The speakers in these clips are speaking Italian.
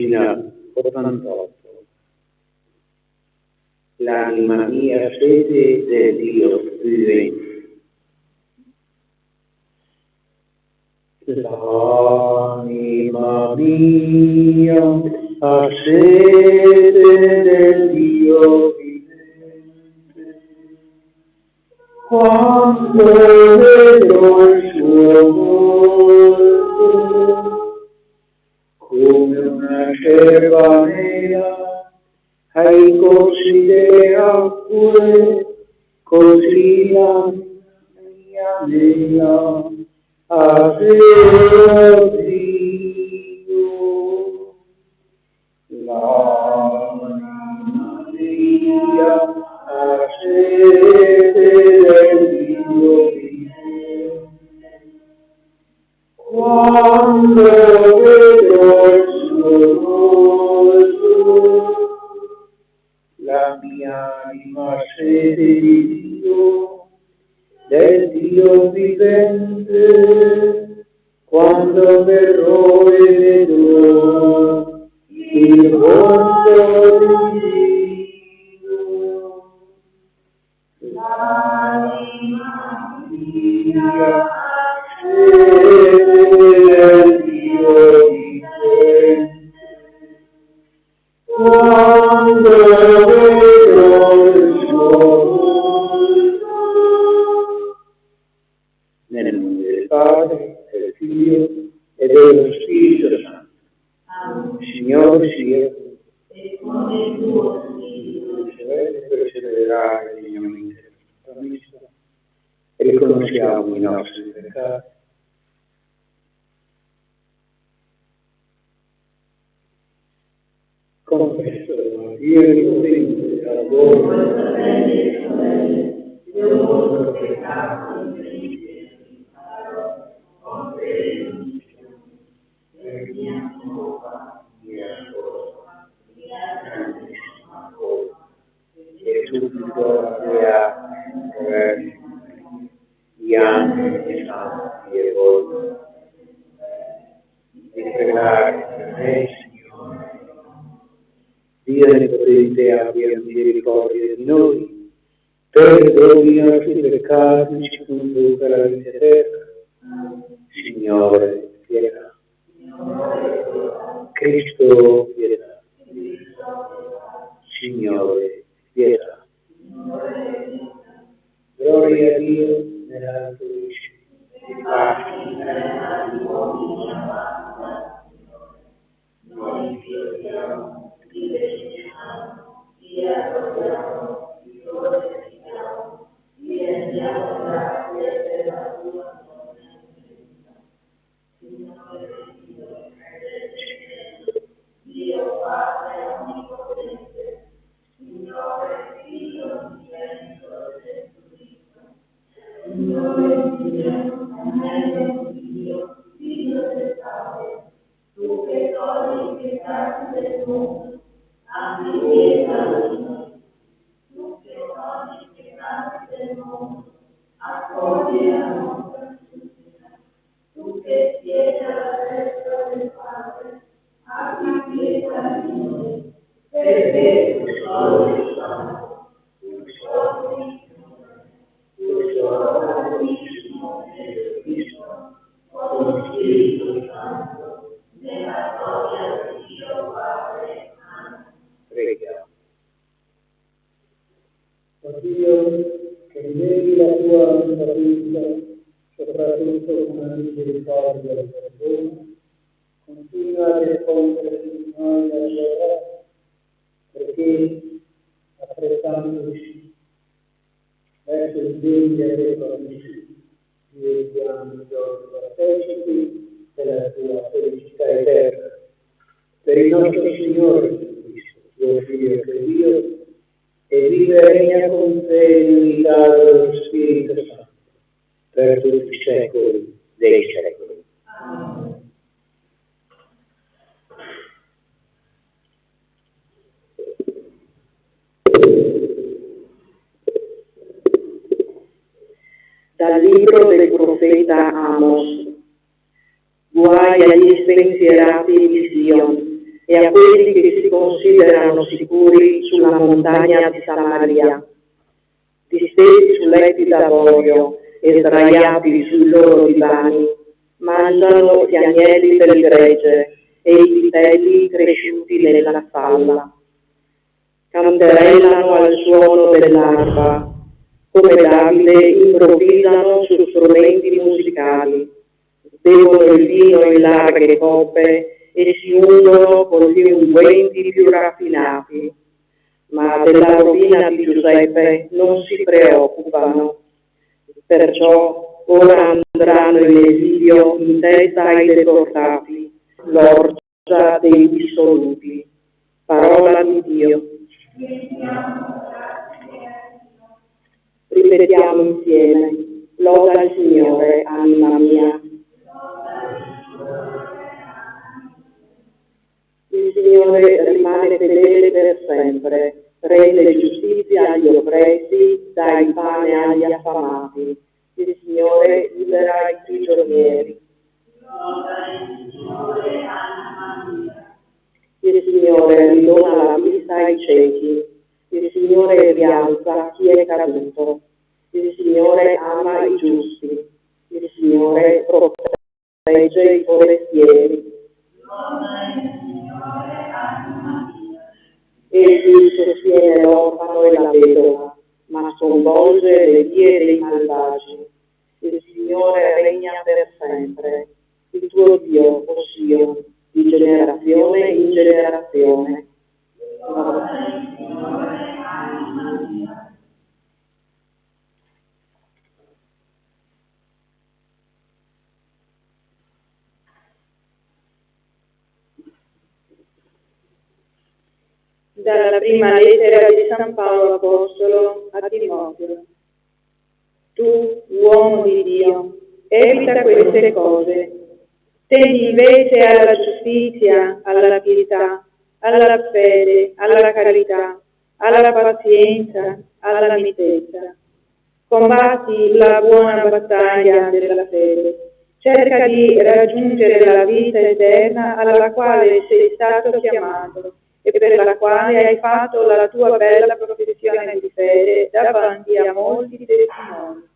Pagina 88. L'anima mia sede del Dio vivente. L'anima mia ha sede del Dio vivente. Quando vedo il suo volto, come una cerva nera ai corsi delle acque, così la mia nera ha sede Dio. L'anima mia ha sede del Dio vivente. Quando vedo il suo volto, la mia anima sede di Dio, del Dio vivente. Quando verrò e vedrò il volto di Dio, l'anima mia del Dio vivente. Quando vedo il suo volto, nel nome del Padre, del Figlio e dello Spirito Santo. Signore sia e con il tuo Spirito perseverare degnamente la messa e riconosciamo i nostri peccati. Confesso io innocente alla buona io ho peccato in pensiero, con per mia colpa, mia grandissima colpa, e subito attraverso gli angeli santi e voi, di pregare per me, Signore. Dio Onnipotente abbia misericordia di noi, perdoni i nostri peccati, ci conduca alla vita eterna. Signore, pietà. Cristo, pietà. Signore, pietà. Gloria a Dio nell'alto dei cieli. Pace nell'anima di uomini amata. Noi fioriamo, ti benediciamo, ti adoriamo, ti glorifichiamo, ti rendiamo grazie per la tua sofferenza. Signore Dio del cielo, Dio Padre onnipotente, Signore Dio vivente del Cristo, Signore Dio, agnello Dio, Figlio del Padre, tu che togli i peccati del mondo, abbi pietà di noi. Tu che togli i peccati del mondo, accogli la nostra supplica. Tu che siedi alla destra del Padre, abbi pietà di noi. Perché tu solo il Santo, tu solo il Signore, tu solo l'Altissimo e Cristo, con lo Spirito Santo, nella gloria di Dio Padre. Amen. Preghiamo. O Dio, che vedi la tua sapienza, soprattutto con la misericordia e il perdono, continua a rispondere in noi allora, perché apprezzandoci verso il bene dei promessi, diventiamo i giorni partecipi della tua felicità eterna. Per il nostro Signore Gesù Cristo, tuo Figlio che Dio, e vive e regna con te in unità dello Spirito Santo, per tutti i secoli dei secoli. Amen. Dal libro del profeta Amos. Guai agli spensierati di Sion e a quelli che si considerano sicuri sulla montagna di Samaria, distesi su letti d'avorio e sdraiati sui loro divani, mangiano gli agnelli del gregge e i vitelli cresciuti nella stalla. Canterellano al suono dell'arpa, come Davide improvvisano su strumenti musicali, bevono il vino in larghe coppe e si ungono con gli unguenti più raffinati, ma della rovina di Giuseppe non si preoccupano. Perciò ora andranno in esilio in testa ai deportati, l'orgia dei dissoluti. Parola di Dio. Ripetiamo insieme: loda il Signore, anima mia. Il Signore rimane fedele per sempre, rende giustizia agli oppressi, dà il pane agli affamati. Il Signore libera i prigionieri. Il Signore ridona la vista ai ciechi. Il Signore rialza chi è caduto. Il Signore ama i giusti. Il Signore protegge i forestieri. Egli sostiene l'orfano e la vedova, ma sconvolge le vie dei malvagi. Il Signore regna per sempre. Il tuo Dio, o Sion, di generazione in generazione. Dalla prima lettera di San Paolo Apostolo a Timoteo. Tu, uomo di Dio, evita queste cose. Tendi invece alla giustizia, alla pietà, alla fede, alla carità, alla pazienza, alla mitezza. Combatti la buona battaglia della fede. Cerca di raggiungere la vita eterna alla quale sei stato chiamato e per la quale hai fatto la tua bella professione di fede davanti a molti testimoni.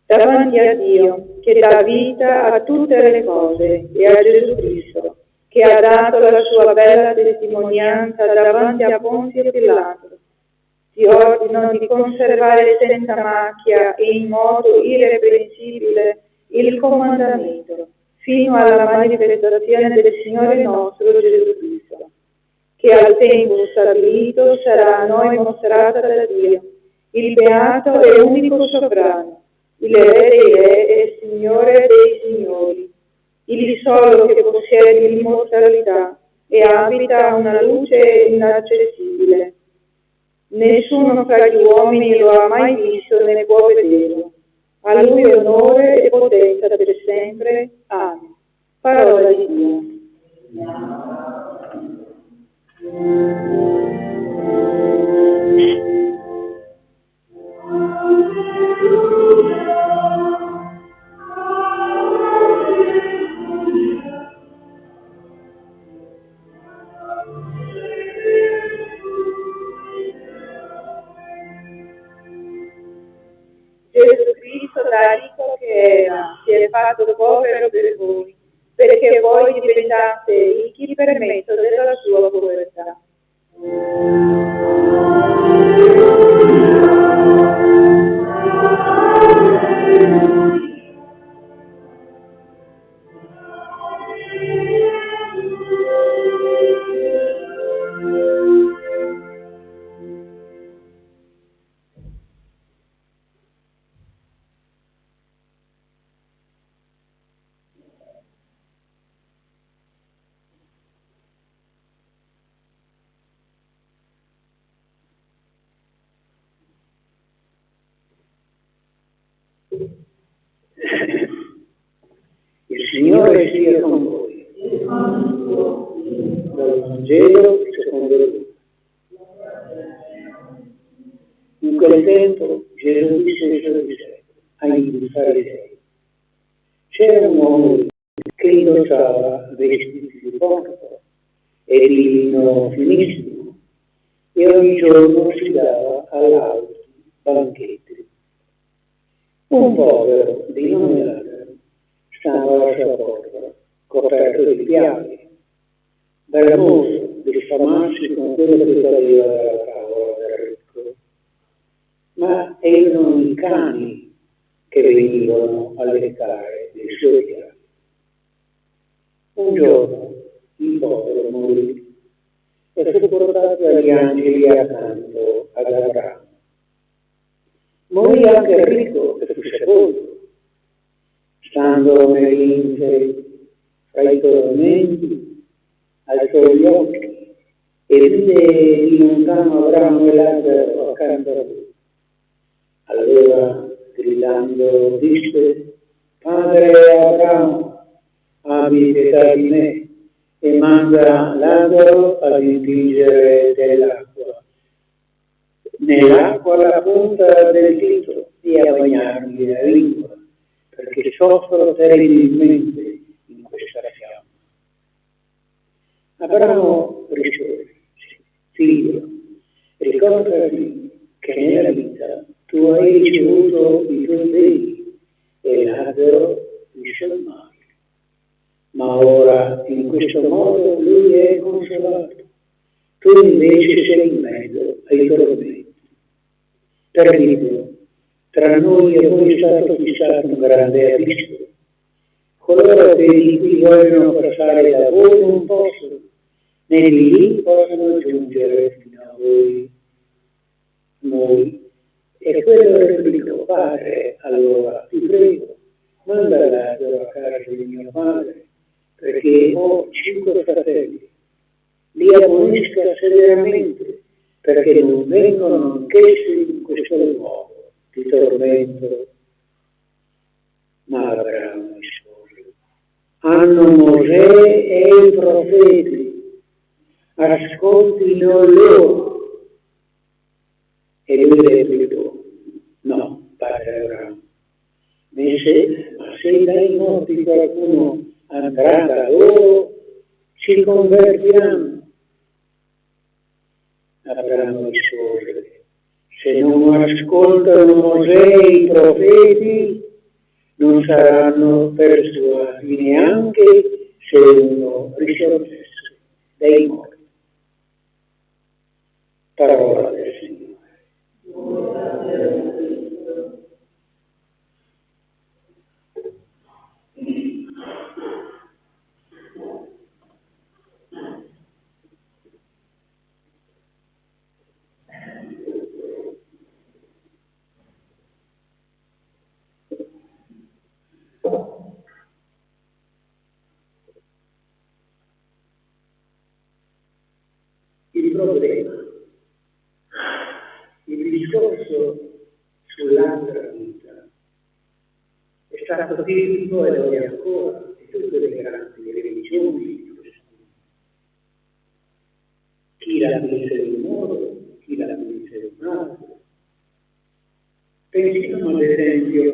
Davanti a Dio, che dà vita a tutte le cose, e a Gesù Cristo, che ha dato la sua bella testimonianza davanti a Ponzio Pilato. Ti ordino di conservare senza macchia e in modo irreprensibile il comandamento, fino alla manifestazione del Signore nostro Gesù Cristo, che al tempo stabilito sarà a noi mostrata da Dio, il beato e unico sovrano, il Re dei Re e Signore dei Signori, il solo che possiede l'immortalità e abita una luce inaccessibile. Nessuno fra gli uomini lo ha mai visto né può vederlo. A Lui onore e potenza per sempre. Amen. Parola di Dio. Gesù Cristo, da ricco che era, si è fatto povero per voi, perché voi diventate ricchi per mezzo della sua povertà. Il Signore sia con voi. Dal Vangelo secondo Luca. In quel tempo Gesù disse ai suoi discepoli, ai farisei: c'era un uomo che indossava vestiti di porco e di vino finissimo, e ogni giorno si dava all'altro banchetti. Un povero di nome Lazzaro stava alla sua porta, coperto di piaghe, bramoso di sfamarsi con quello che cadeva dalla tavola del ricco. Ma erano i cani che venivano a leccare le sue piaghe. Un giorno il povero morì e fu portato dagli angeli accanto ad Abramo. Morì anche il ricco e fu sepolto. Stando nell'intere fra i tormenti, alzò gli occhi e vide di lontano Abramo e Lazzaro accanto a lui. Allora, gridando, disse: Padre Abramo, abbi pietà di me e manda Lazzaro ad intingere dell'acqua nell'acqua la punta del dito e a bagnarmi la lingua, perché soffro terribilmente in questa fiamma. Abramo rispose: Figlio, ricordati che nella vita tu hai ricevuto i tuoi beni e Lazzaro il male. Ma ora in questo modo lui è consolato, tu invece sei in mezzo ai tormenti. Per Dio, tra noi e voi è stato fissato un grande abisso. Coloro che di qui vogliono passare da voi non possono, né di lì possono giungere fino a voi. Noi. E quello replicò: Padre, allora ti prego, manda Lazzaro a casa di mio padre, perché ho 5 fratelli. Li ammonisca severamente, perché non vengono anch'essi in questo luogo di tormento. Ma Abramo rispose: hanno Mosè e i profeti, ascoltino loro. E lui replicò: no, padre Abramo, ma se dai morti qualcuno andrà da loro, si convertiranno. Abramo rispose: se non ascoltano Mosè e i profeti, non saranno persuasi neanche se uno risorgesse dai morti. Parola del Signore. Il problema, il discorso sull'altra vita è stato tipico e lo è ancora di tutte le grandi religioni di questo mondo. Chi la mise in un modo, chi la mise in un altro. Pensiamo ad esempio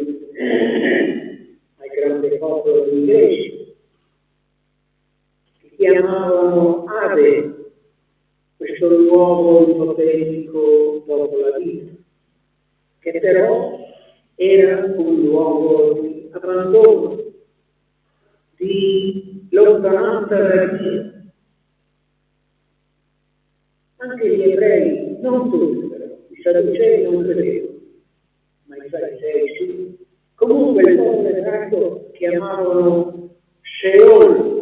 al grande popolo inglese, che chiamavano Ade, questo luogo ipotetico dopo la vita, che però era un luogo di abbandono, di lontananza da Dio. Anche gli ebrei, non tutti però, i sadducei non credevano, ma i farisei sì. Comunque il popolo ebraico chiamavano Sheol.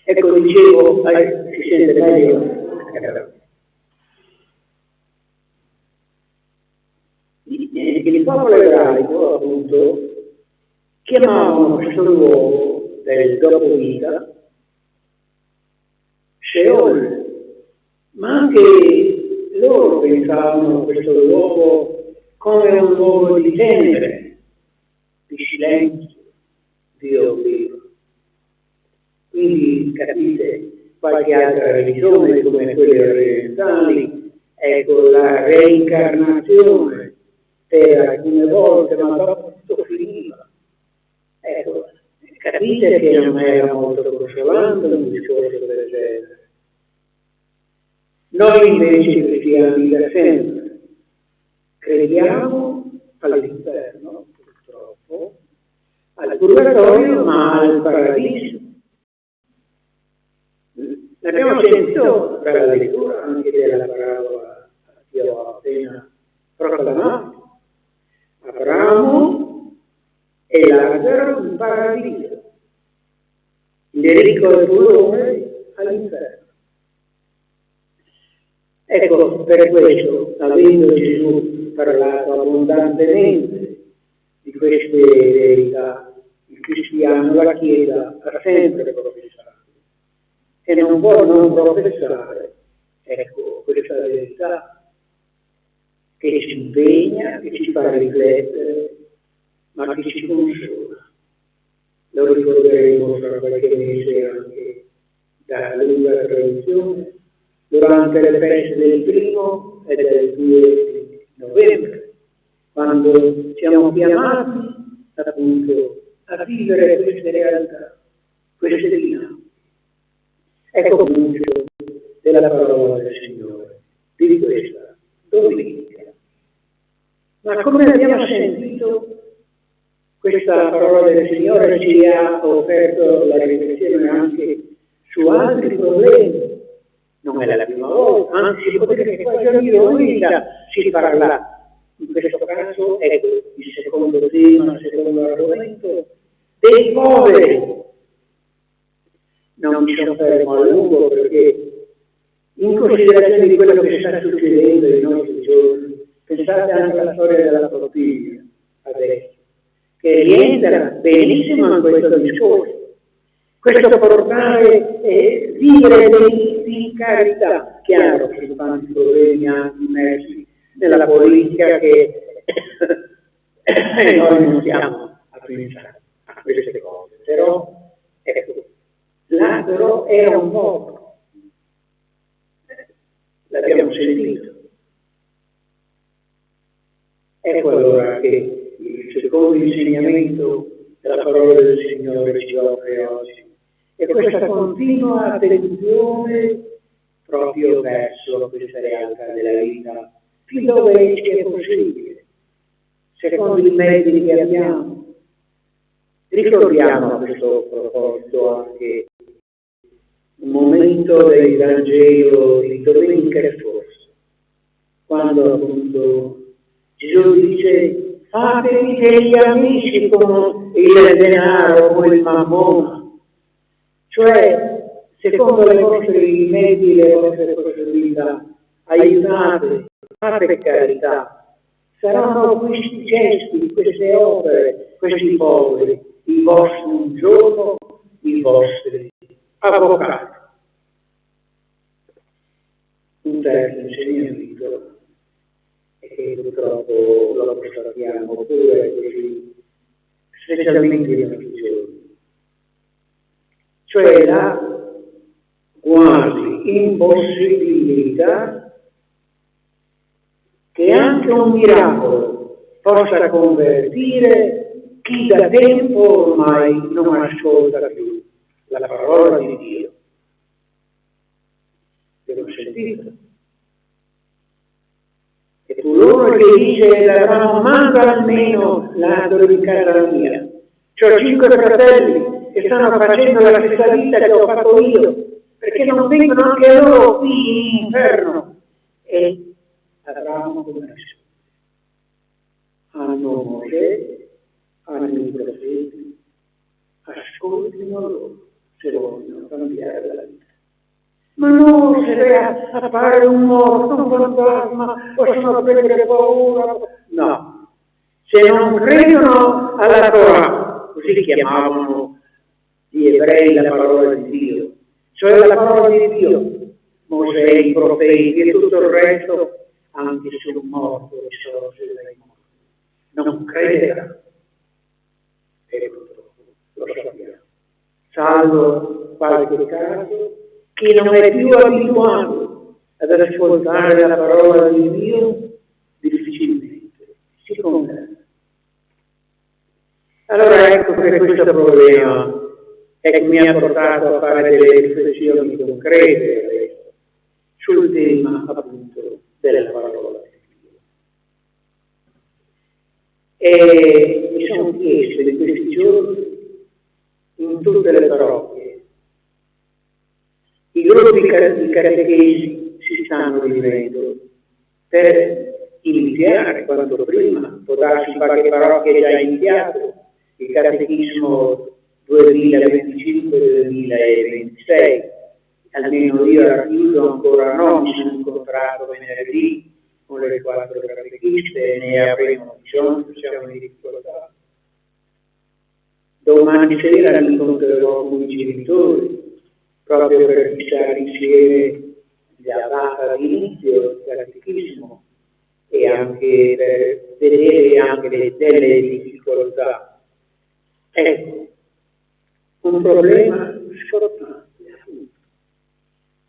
Ecco, dicevo, si sente meglio? Il popolo ebraico, appunto, chiamavano questo luogo del dopovita Sheol, ma anche loro pensavano a questo luogo come un luogo di tenebre, di silenzio, di oblio. Quindi capite, qualche altra religione come quelle orientali, ecco, la reincarnazione per alcune volte, ma dopo tutto finiva. Ecco, capite che non era molto consolante un discorso del genere. Noi invece cristiani da sempre crediamo all'inferno, purtroppo, al purgatorio, ma al paradiso. L'abbiamo sentito dalla lettura anche della parabola che ho appena proclamato. Abramo e Lazzaro in paradiso, il ricco e pulone all'inferno. Ecco, per questo, avendo Gesù parlato abbondantemente di queste verità, il cristiano, la Chiesa, ha sempre professato e non può non professare, ecco, questa verità che ci impegna, che ci fa riflettere, ma che ci consola. Lo ricorderemo fra qualche mese anche da lunga tradizione, durante le feste del 1° e del 2 novembre, quando siamo chiamati appunto a vivere queste realtà, queste dinamiche. Ecco l'annuncio della parola del Signore, di questa domenica. Ma come abbiamo sentito, questa parola del Signore ci ha offerto la riflessione anche su altri problemi. Non è la prima volta, anzi si può dire che quasi ogni domenica si parla, in questo caso, ecco, il secondo tema, il secondo argomento, dei poveri. Non mi soffermo a lungo perché, in considerazione di quello che sta succedendo nei nostri giorni, pensate anche alla storia della bottiglia, adesso, che rientra benissimo in questo discorso. Questo portare vivere di carità, chiaro che ci sono tanti problemi anche immersi nella politica che noi non stiamo a pensare a queste cose, però ecco, Lazzaro era un povero, l'abbiamo sentito. Ecco allora che il secondo insegnamento della parola del Signore ci offre oggi è questa continua attenzione proprio verso questa realtà della vita, fin dove ci è possibile, secondo i mezzi che abbiamo. Ricordiamo a questo proposito anche un momento del Vangelo di domenica scorsa, quando appunto Gesù dice: fatevi degli amici con il denaro, con il mammona, cioè secondo le vostre mezzi, le vostre possibilità, aiutate, fate carità. Saranno questi gesti, queste opere, questi poveri, i vostri un giorno, i vostri avvocati. Un terzo insegnamento che purtroppo lo constatiamo pure così, specialmente in questi giorni, cioè la quasi impossibilità che anche un miracolo possa convertire chi da tempo ormai non ascolta più la parola di Dio. Abbiamo sentito? E coloro che dice: manda almeno l'altro di casa mia. C'ho 5 fratelli che stanno facendo la stessa vita che ho fatto io, perché non vengono anche loro qui in inferno? E Abramo commesso. Hanno Mosè, hanno i profeti, ascoltino loro se vogliono cambiare la vita. Ma no, se appare un morto, un fantasma, possono prendere paura. No, se non credono alla Torah, così chiamavano gli ebrei la parola di Dio, cioè la parola di Dio, Mosè, i profeti e tutto il resto, anche se un morto risorge dai morti, non crederà. E purtroppo lo sappiamo. Salvo qualche caso, chi non è più abituato ad ascoltare la parola di Dio, difficilmente si converte. Allora ecco che questo problema mi ha portato a fare delle riflessioni concrete sul tema appunto della parola di Dio. E mi sono chiesto in questi giorni, in tutte le parrocchie, i gruppi di catechesi si stanno riunendo per iniziare quanto prima, può darsi qualche parrocchia già iniziato il catechismo 2025-2026, almeno io a Chiuso ancora no, mi sono incontrato venerdì con le 4 catechiste, ne avremo bisogno, siamo in difficoltà. Domani sera mi incontrerò con i genitori, proprio per fissare insieme la data di inizio del catechismo e anche per vedere anche delle difficoltà. Ecco, un problema scottante.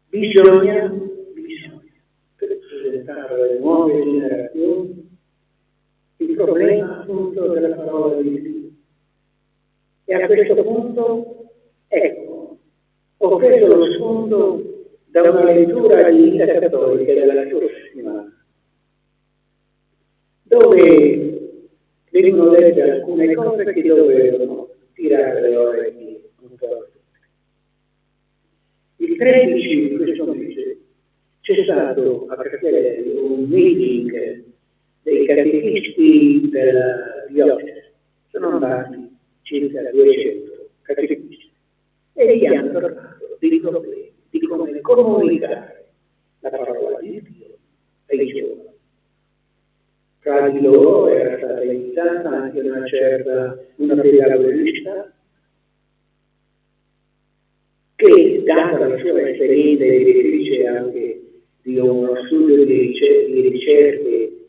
Bisogna per presentare alle nuove generazioni il problema appunto della parola di Dio. E a questo punto, ecco, ho preso lo spunto da una lettura di vita cattolica della scorsa settimana, dove vengono dette alcune cose che dovevano tirare le orecchie un po'. Il 13 di questo mese c'è stato a Castelli un meeting dei catechisti della diocesi. Sono andati circa 200 catechisti e gli hanno parlato dei problemi, di come comunicare la parola di Dio ai giovani. Tra di loro era stata iniziata anche una pedagogista che, data la sua esperienza di direttrice anche di uno studio di ricerche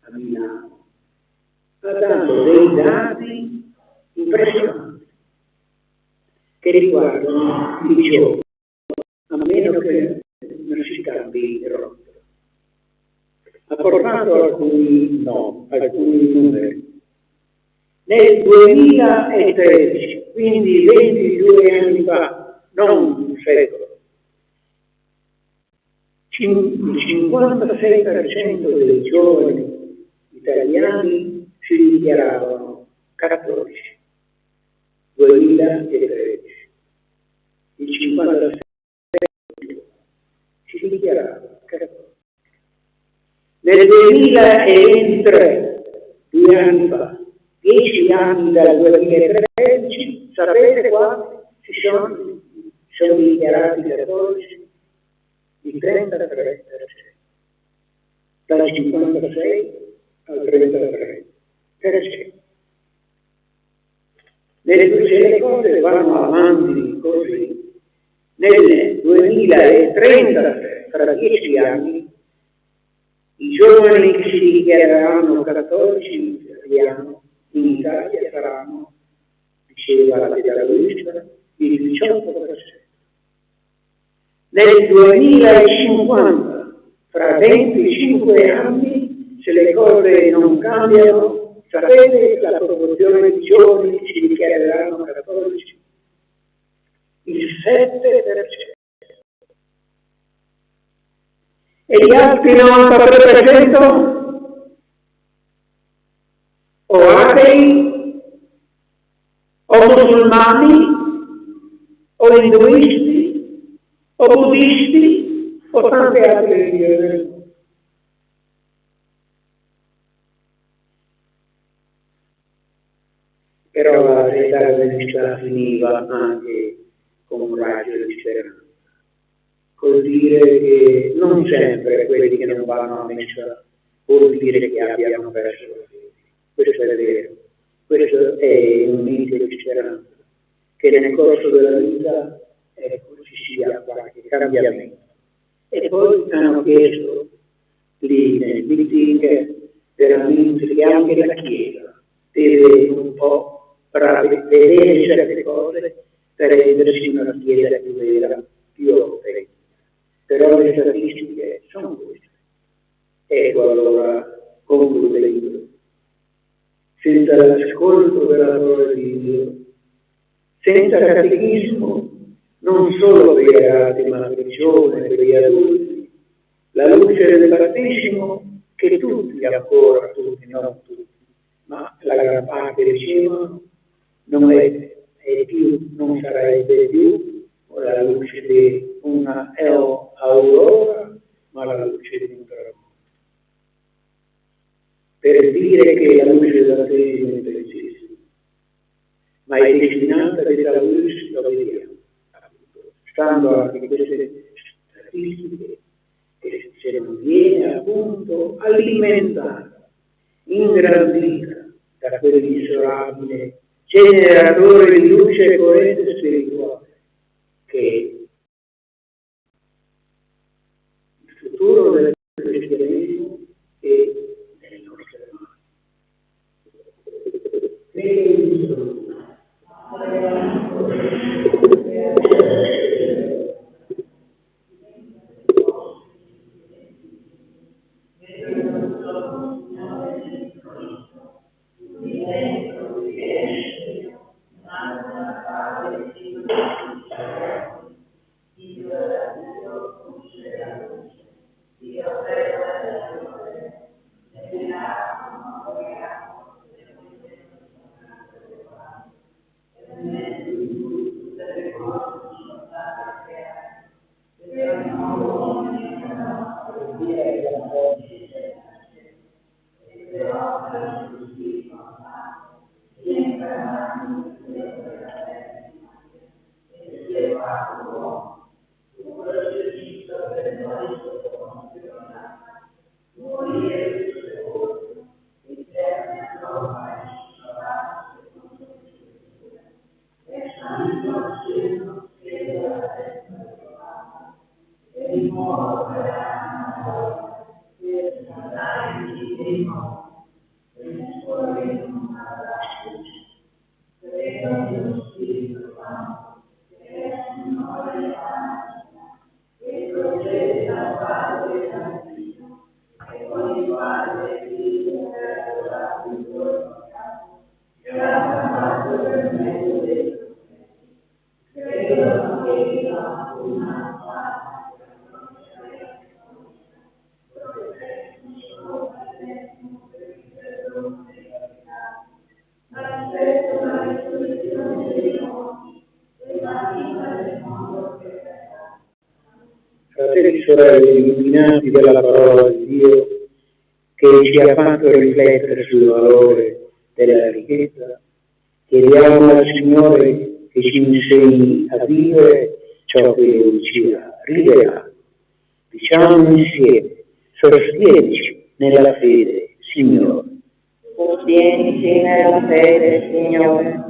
a Milano, ha dato dei dati impressionanti che riguardano i giovani, a meno che non si cambi rotta. Ha portato alcuni numeri. Nel 2013, quindi 22 anni fa, non un secolo, il 56% dei giovani italiani si dichiaravano cattolici. 2013. Il 56% si dichiaravano cattolici. Nel 2023, 2 anni fa, 10 anni dal 2013, sapete quanti sono dichiarati cattolici? Il 33%, dal 56 al 33%. Se le cose vanno avanti così, nel 2033, tra 10 anni, i giovani che si dichiareranno cattolici in Italia saranno, diceva la pedagogista, il 18%. Nel 2050, fra 25 anni, se le cose non cambiano, sapete la proporzione di giovani che si dichiareranno cattolici? Il 7%. E gli altri 93% o atei, o musulmani, o induisti, o buddisti, o tante altre religioni. Però la verità dell'Islam finiva anche con un raggio di speranza. col dire che non sempre quelli che non vanno a messa vuol dire che abbiano perso la fede. Questo è vero, questo è un inizio di speranza, che nel corso della vita ci sia qualche cambiamento. E poi hanno chiesto lì nel meeting veramente che anche la Chiesa deve un po' vedere certe cose per rendersi una Chiesa più vera, più autentica. Però le statistiche sono queste. Ecco allora, concludendo, senza l'ascolto della parola di Dio, senza catechismo, non solo per i ragazzi ma per i giovani, per gli adulti, la luce del battesimo che tutti ancora, tutti, non tutti, ma la gran parte ricevono, non è più, non sarebbe più la luce di una aurora, ma la luce di un tramonto. Per dire che la luce del battesimo è precisissima, ma è destinata della luce, lo vediamo, stando anche queste statistiche, che se non viene appunto alimentata, ingrandita da quell'inesorabile generatore di luce e corrente spirituale, che il futuro del cristianesimo è nelle nostre mani. Fratelli e sorelle illuminati dalla parola di Dio, che ci ha fatto riflettere sul valore della ricchezza, chiediamo al Signore che ci insegni a vivere ciò che Lui ci ha rivelato. Diciamo insieme: sostienici nella fede, Signore. Sostienici nella fede, Signore.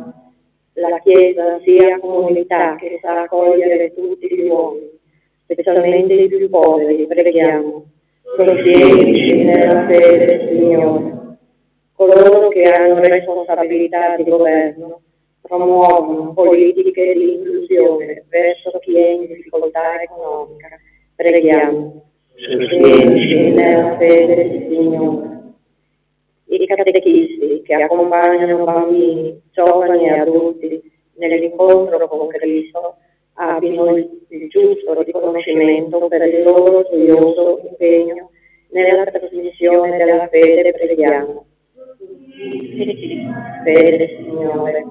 La Chiesa sia comunità che sa accogliere tutti gli uomini, specialmente i più poveri, preghiamo. Sostienici nella fede, Signore. Coloro che hanno responsabilità di governo promuovono politiche di inclusione verso chi è in difficoltà economica. Preghiamo. Sostienici nella fede, Signore. I catechisti che accompagnano bambini, giovani e adulti nell'incontro con Cristo abbiano il giusto riconoscimento per il loro gioioso impegno nella trasmissione della fede. Preghiamo. Fede, Signore.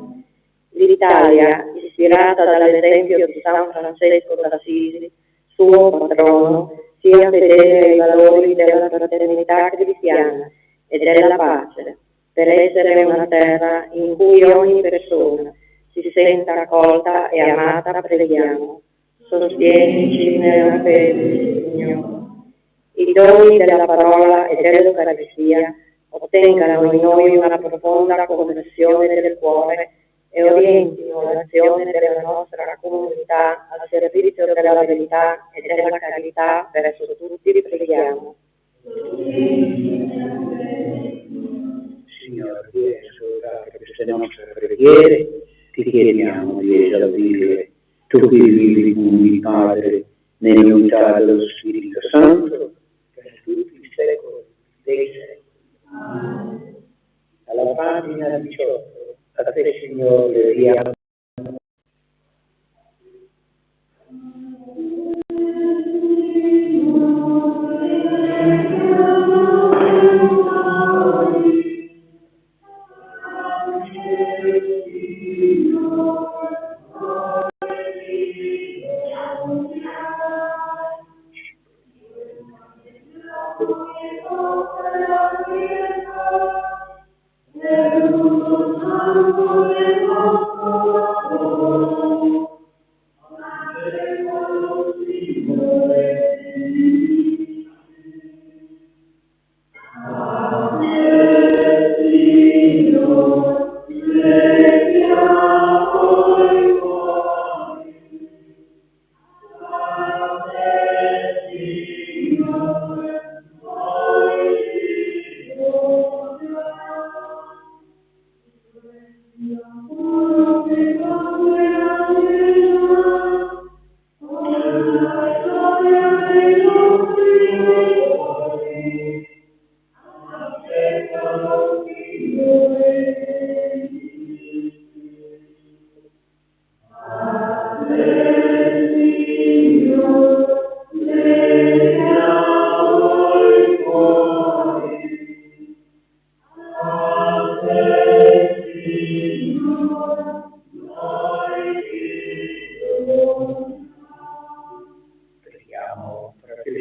L'Italia, ispirata dall'esempio di San Francesco d'Assisi, suo patrono, sia fedele ai valori della fraternità cristiana e della pace, per essere una terra in cui ogni persona si senta accolta e amata. Preghiamo. Sostienici nella fede, Signore. I doni della parola e dell'Eucaristia ottengano in noi una profonda conversione del cuore e orientino l'azione della nostra comunità al servizio della verità e della carità verso tutti, vi preghiamo. Signore, vieni a ascoltare queste nostre preghiere, ti chiediamo di esaudire tu che vivi con il Padre nell'unità dello Spirito Santo per tutti i secoli dei secoli. Alla pagina 18, a te Signore diamo.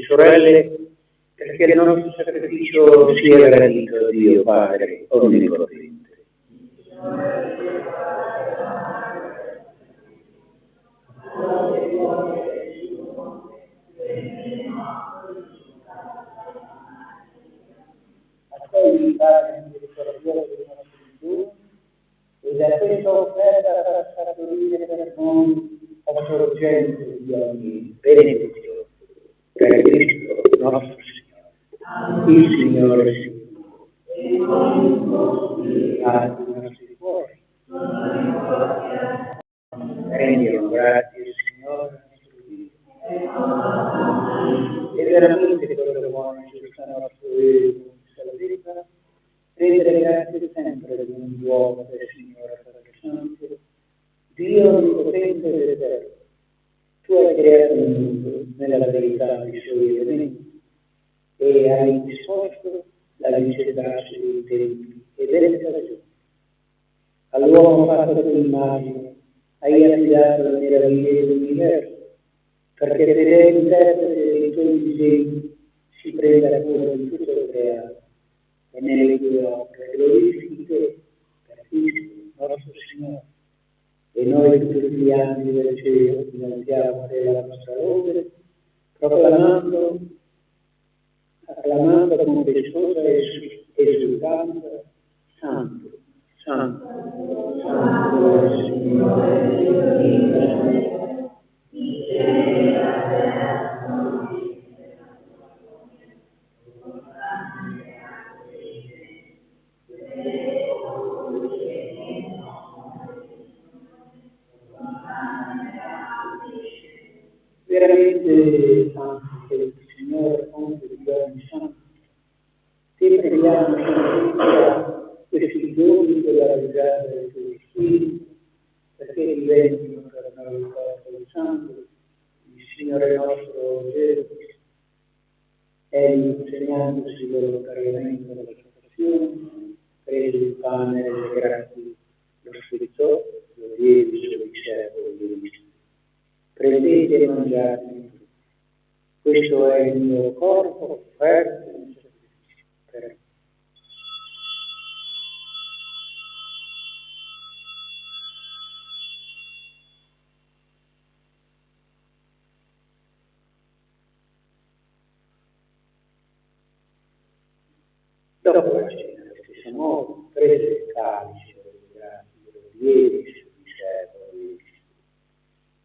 Sorelle, perché il nostro sacrificio sia gradito a Dio Padre Onnipotente. Accogli Padre in misericordia dei nostri Gesù e da questa offerta farà scaturire per noi la sorgente di ogni benedizione. Per Cristo nostro Signore. Il Signore sia ai nostri cuori. Rendiamo grazie al Signore nostro Dio. E veramente quello che vuole questa nostra salvezza, rendere grazie sempre di un uomo del Signore Padre Santo, Dio onnipotente ed eterno. Tu hai creato il mondo nella verità dei suoi elementi e hai disposto la luce darsi dei tempi e delle stagioni. All'uomo fatto per immagine hai affidato le meraviglie dell'universo, perché fedele interprete dei tuoi disegni si prenda cura di tutto il creato e nelle tue opere glorifichi te per Cristo nostro Signore. E noi tutti gli angeli del cielo finanziamo a te la nostra lode, acclamando con festosa esultanza, Santo, Santo, Santo è il Signore Dio di Israele, il cielo e la terra sono veramente santo che il Signore fonte di ogni santo. Ti preghiamo questi giorni per la risata del tuo Spirito, perché diventino per noi il corpo del santo, il Signore nostro Gesù Cristo. Egli, insegnandosi volontariamente la passione, prese il pane e le grazie, lo spezzò, lo diede ai suoi servi e disse: prendete e mangiate, questo è il mio corpo offerto in sacrificio per me. Dopo la cena, allo stesso modo, prese il calice delle grazie rovievi su di sé,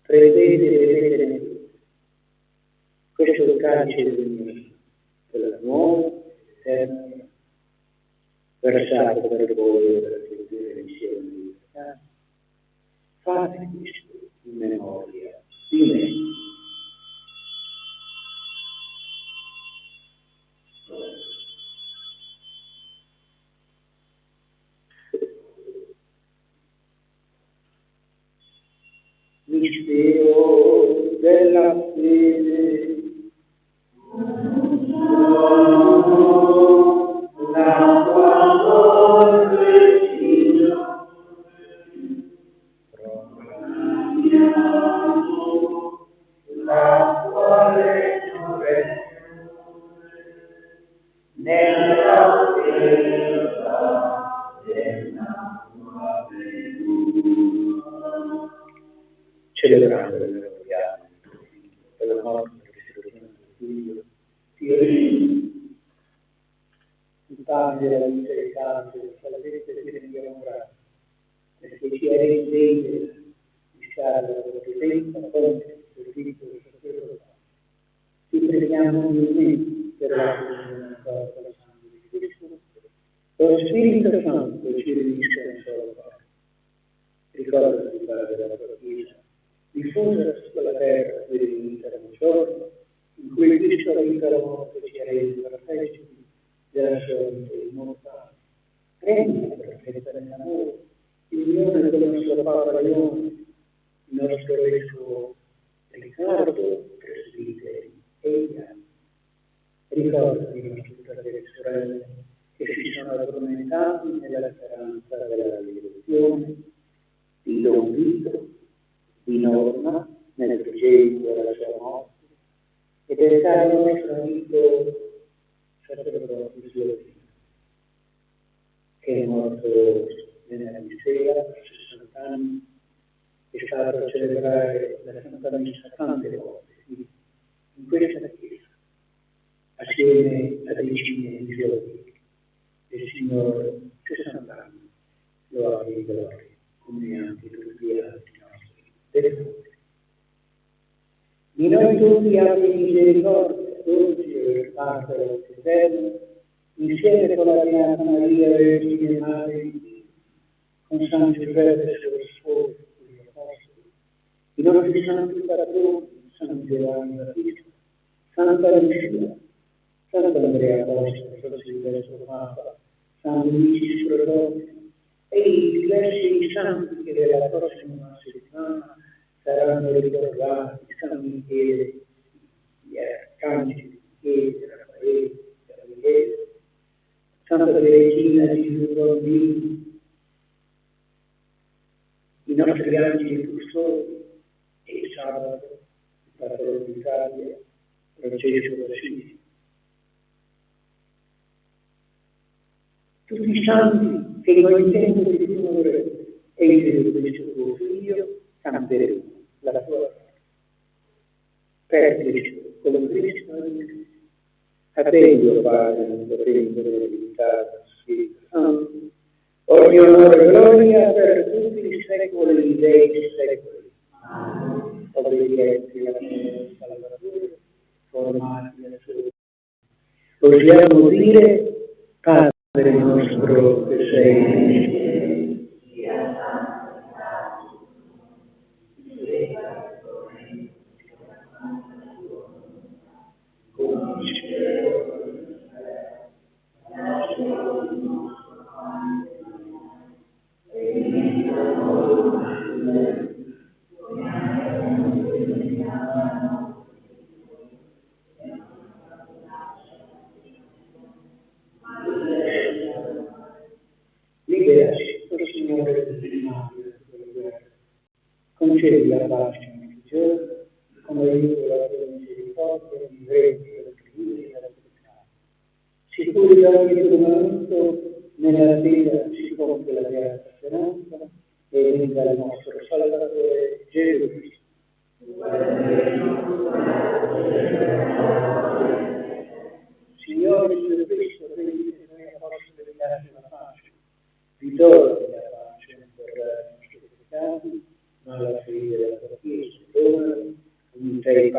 prendete e bevete tutti. Questo è il calice del mio sangue, della nuova e eterna, versato per voi e per la missione di libertà. Fate questo in memoria di me. Mistero della fede. La tua voce, Signore, proclamiamo la tua resurrezione nella festa della tua venuta. Celebrando e gloriamo per la morte e la risurrezione del Figlio, Dio il Padre della vita e santo, la salvezza che rendiamo grazie, perché ci è rendente di stare alla tua presenza, fonte del Figlio del Sacerdote. Ti preghiamo umilmente per la comunione del corpo e del sangue di Cristo. Lo Spirito Santo ci riunisce in solo cuore. Ricordati, Padre, della tua Chiesa, diffusa sulla terra e riunita da un giorno in cui Cristo la vita e la morte ci ha resi partecipi della sua vita immortale. Prendi perfetta nell'amore, l'unione con il suo Papa Leone, il nostro vescovo Riccardo, presbiteri e gli altri. Ricordati i nostri fratelli e sorelle che si sono addormentati nella speranza della risurrezione di Don Vito, di Norma, nel progetto della sua morte, e del caro nostro amico sacerdote Giovanni, che è morto venerdì sera per 60 anni, è stato a celebrare la Santa Messa tante volte in questa chiesa, assieme a decine di giovani. Il Signore 60 anni lo ha in gloria, come anche tutti gli altri nostri defunti. Di noi tutti abbi misericordia, dolci e Padre eterno, insieme con la Beata Maria, Vergine Madre di Dio, con San Giuseppe suo sposo, gli apostoli, i nostri santi patroni, San Giovanni Battista, Santa Lucia, Sant'Andrea Apostolo, San Silvestro Papa, San Luigi Sprotosi e i diversi santi che della prossima settimana saranno ricordati, San Michele, gli arcangeli Michele, Raffaele, Gabriele, Santa Teresina di Bambini, i nostri angeli custodi e sabato, il patrono d'Italia, Francesco d'Assisi. Tutti i santi che noi tempo di Signore e il Gesù Cristo tuo Figlio canteremo la tua parola. Per Cristo, con Cristo e in Cristo. A te, Dio Padre, potente dell'unità dello Spirito Santo, ogni onore e gloria per tutti i secoli dei secoli. Amen. Obbedienti alla nostra Salvatore, formati nel suo. Possiamo dire, Padre nostro che sei nei cieli, sia santificato il tuo nome, come in cielo, liberaci, o Signore, del male della guerra. Concedi la pace ogni giorno, come aiuto la tua misericordia, vivremo per Cristo e la verità. Sicuri di ogni turbamento, nella attesa si compie la beata speranza e venga il nostro Salvatore Gesù Cristo. Signore Gesù Cristo, benedite noi apostoli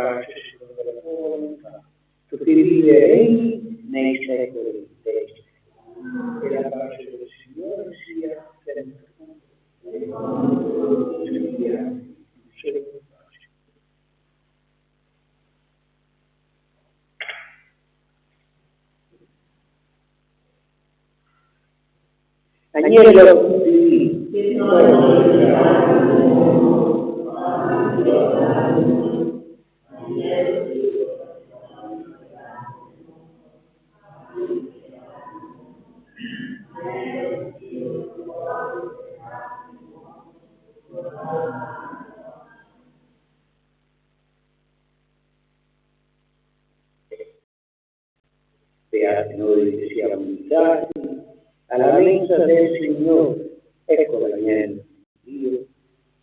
pace secondo la tua volontà, tu che vivi e regni nei secoli dei secoli. E la pace del Signore sia sempre con voi. Speriamo in cielo di pace. Agnello beati noi che siamo invitati alla mensa del Signore. Ecco l'agnello di Dio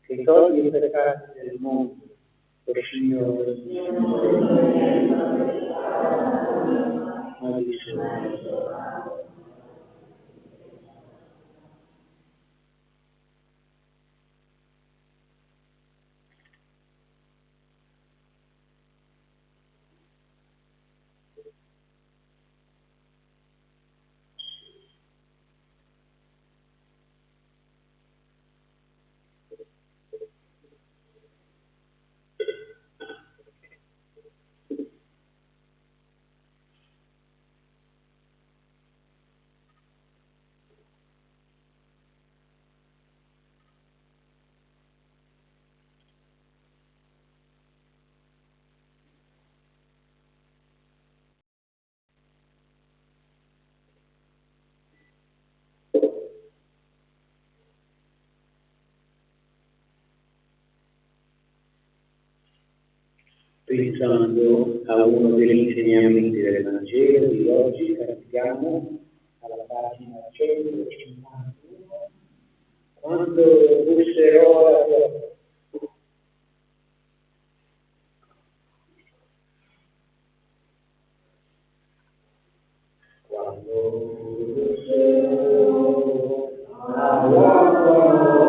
che toglie i peccati del mondo. O Signore, pensando a uno degli insegnamenti del Vangelo di oggi, capitiamo alla pagina 151, quando busserò alla tua porta. Quando busserò alla tua porta,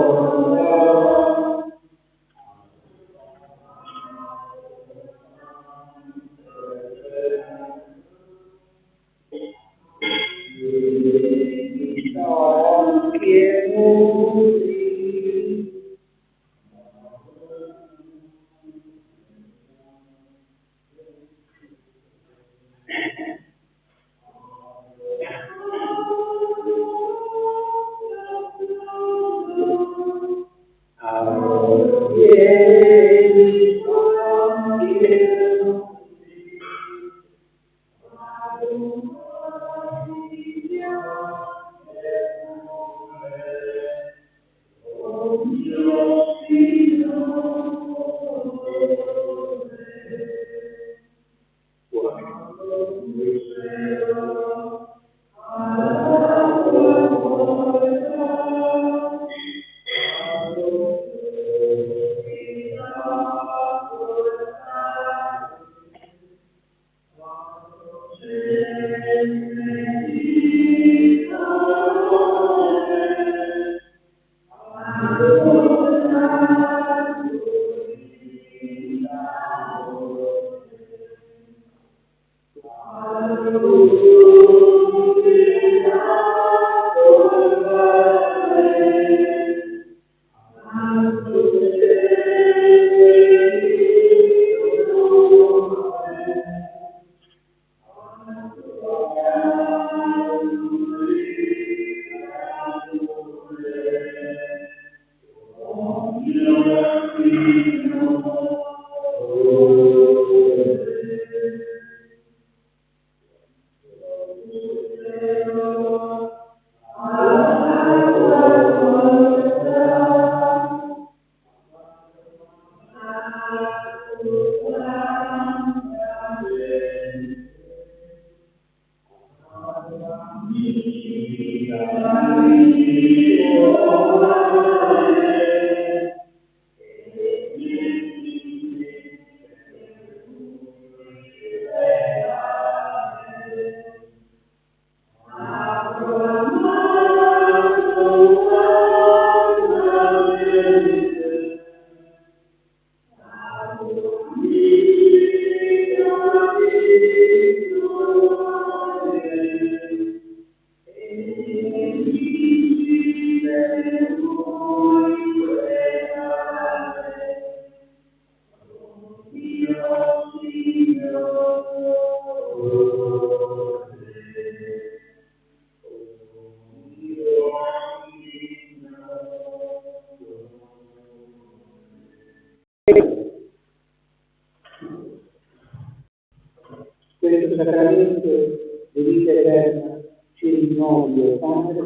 sacramento di vita eterna si rinnovi, o Padre,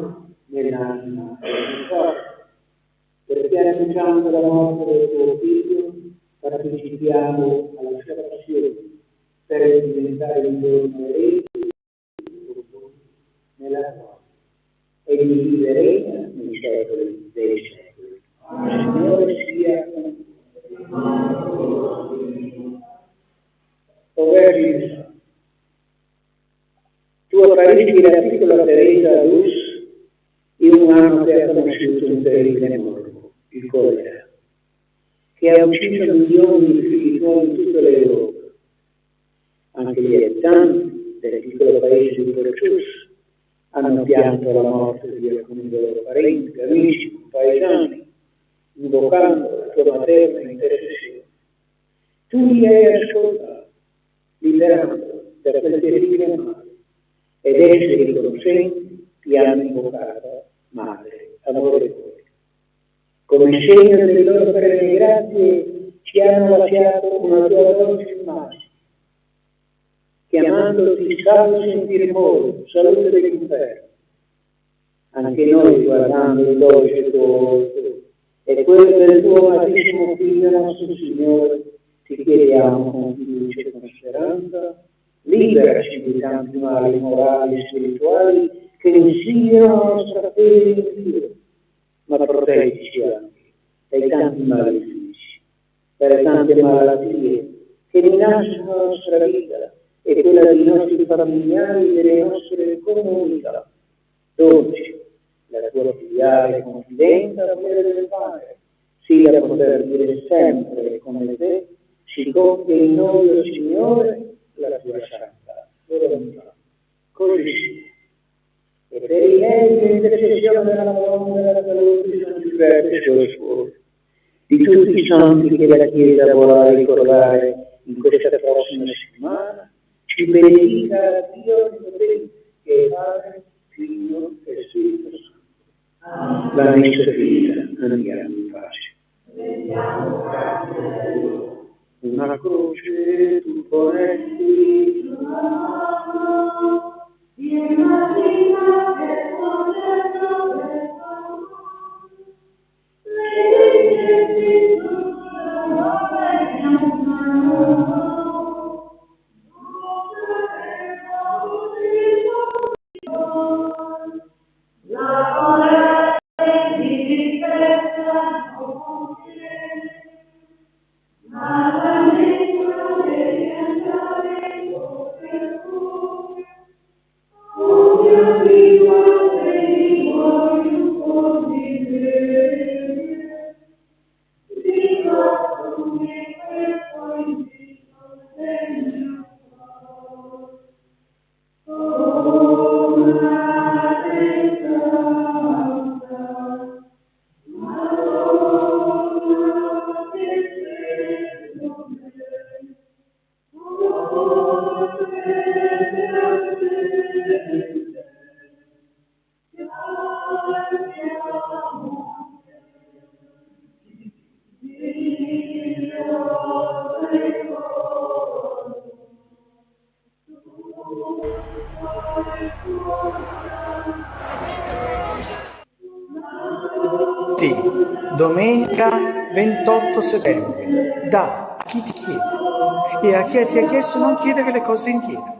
nell'anima e nel corpo. Perché annunciando la morte del tuo Figlio, partecipiamo alla sua passione, per diventare un giorno eredi nella gloria. E vi viverete nei secoli dei secoli. Il Signore sia con voi. O Vergine Santa, tu apparisci la piccola Teresa Luz in un anno che ha conosciuto un terribile morbo, il colera, che ha ucciso milioni di figli tuoi in tutta l'Europa. Anche gli abitanti del piccolo paese di Porcius hanno pianto la morte di alcuni loro parenti, amici, paesani, invocando la tua materna intercessione. Tu li hai ascoltati, liberando da quel terribile male, ed essi riconoscenti ti hanno invocata Madre amorevole. Come segno delle loro preme grazie ci hanno lasciato una tua dolce immagine, chiamandoti salve sentire moro, salute dell'inferno. Anche noi, guardando il dolce tuo volto e quello del tuo amatissimo Figlio nostro Signore, ti chiediamo con fiducia e con speranza, liberaci di tanti mali morali e spirituali che insidiano la nostra fede in Dio, ma proteggici anche dai tanti mali fisici, dalle tante malattie che minacciano la nostra vita e quella dei nostri familiari e delle nostre comunità. Donci la tua filiale confidenza a quella del Padre, sì da poter dire sempre come te, si compie in noi, o Signore, la tua santa volontà. Così sia. E per i meriti dell'intercessione della Madonna della salute di San Gilberto e suoi suoi, di tutti i santi che la Chiesa vorrà ricordare in questa prossima settimana, ci benedica Dio Onnipotente, che è Padre, Figlio e Spirito Santo. La messa finita, andiamo in pace. Una croce tu poresti, Domenica 28 settembre, da a chi ti chiede e a chi ti ha chiesto non chiedere le cose indietro.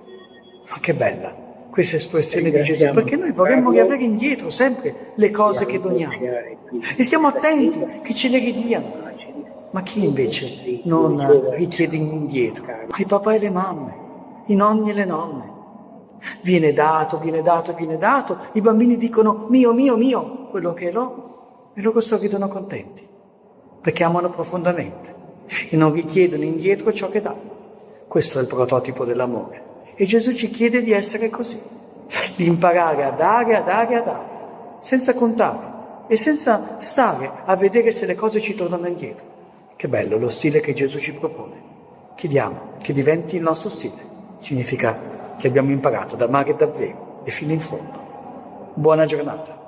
Ma che bella questa espressione di Gesù, perché noi vorremmo riavere indietro sempre le cose che doniamo e stiamo attenti che ce le ridiano. Ma chi invece non richiede indietro? I papà e le mamme, i nonni e le nonne. Viene dato, viene dato, viene dato, i bambini dicono mio, mio, mio, quello che è loro. E loro sorridono contenti, perché amano profondamente e non richiedono indietro ciò che danno. Questo è il prototipo dell'amore. E Gesù ci chiede di essere così, di imparare a dare, a dare, a dare, senza contare e senza stare a vedere se le cose ci tornano indietro. Che bello lo stile che Gesù ci propone. Chiediamo che diventi il nostro stile. Significa che abbiamo imparato ad amare davvero e fino in fondo. Buona giornata.